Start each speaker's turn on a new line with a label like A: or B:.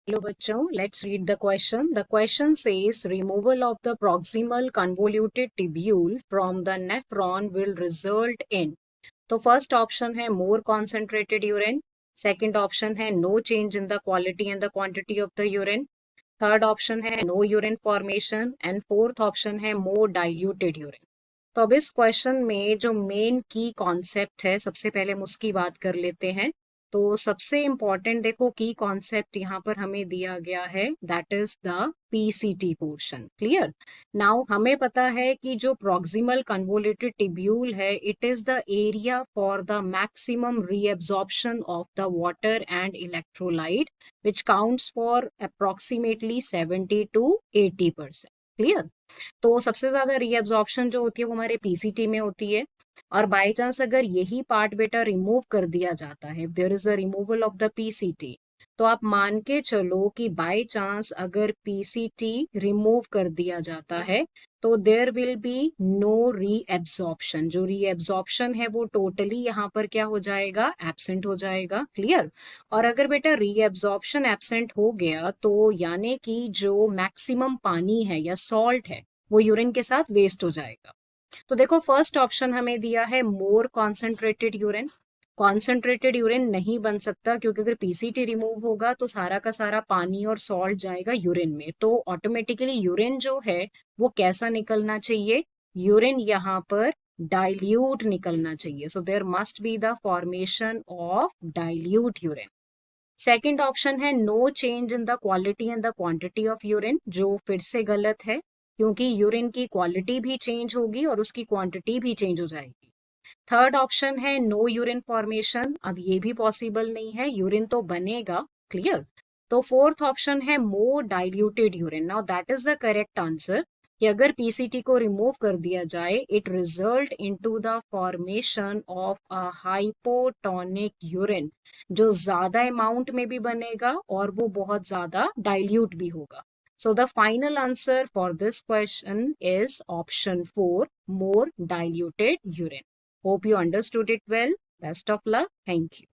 A: Hello बच्चों, let's read the question. The question says removal of the proximal convoluted tubule from the nephron will result in. तो first option है more concentrated urine, second option है no change in the quality and the quantity of the urine, third option है no urine formation and fourth option है more diluted urine. तो अब इस question में जो मेन की कॉन्सेप्ट है, सबसे पहले हम उसकी बात कर लेते हैं। तो सबसे इम्पॉर्टेंट देखो की कॉन्सेप्ट यहाँ पर हमें दिया गया है, that is the PCT portion. Clear. Now हमें पता है कि जो प्रॉक्सिमल कन्वोल्यूटेड टिब्यूल है, it is the area for the maximum reabsorption of the water and electrolyte which counts for approximately 70 to 80%। Clear. तो सबसे ज्यादा रीअब्जॉर्प्शन जो होती है वो हमारे पीसीटी में होती है। और बाय चांस अगर यही पार्ट बेटा रिमूव कर दिया जाता है, there is the removal of the PCT, तो आप मान के चलो कि बाय चांस अगर पीसीटी रिमूव कर दिया जाता है तो there will be no reabsorption. जो रीएब्जॉर्प्शन है वो टोटली यहाँ पर क्या हो जाएगा, एब्सेंट हो जाएगा। क्लियर। और अगर बेटा रीएब्जॉर्प्शन एब्सेंट हो गया तो यानी कि जो मैक्सिमम पानी है या सॉल्ट है वो यूरिन के साथ वेस्ट हो जाएगा। तो देखो फर्स्ट ऑप्शन हमें दिया है मोर कॉन्सेंट्रेटेड यूरिन। कॉन्सेंट्रेटेड यूरिन नहीं बन सकता क्योंकि अगर पीसीटी रिमूव होगा तो सारा का सारा पानी और सॉल्ट जाएगा यूरिन में, तो ऑटोमेटिकली यूरिन जो है वो कैसा निकलना चाहिए, यूरिन यहाँ पर डाइल्यूट निकलना चाहिए। So there must be the formation of dilute urine. Second option है no change in the quality and the quantity of urine, जो फिर से गलत है क्योंकि यूरिन की क्वालिटी भी चेंज होगी और उसकी क्वांटिटी भी चेंज हो जाएगी। थर्ड ऑप्शन है नो यूरिन फॉर्मेशन, अब ये भी पॉसिबल नहीं है, यूरिन तो बनेगा। क्लियर। तो फोर्थ ऑप्शन है more diluted urine. Now that is the correct answer कि अगर पीसीटी को रिमूव कर दिया जाए, it result into the formation of a hypotonic urine, जो ज्यादा अमाउंट में भी बनेगा और वो बहुत ज्यादा डाइल्यूट भी होगा। So the final answer for this question is option 4, more diluted urine. Hope you understood it well. Best of luck. Thank you.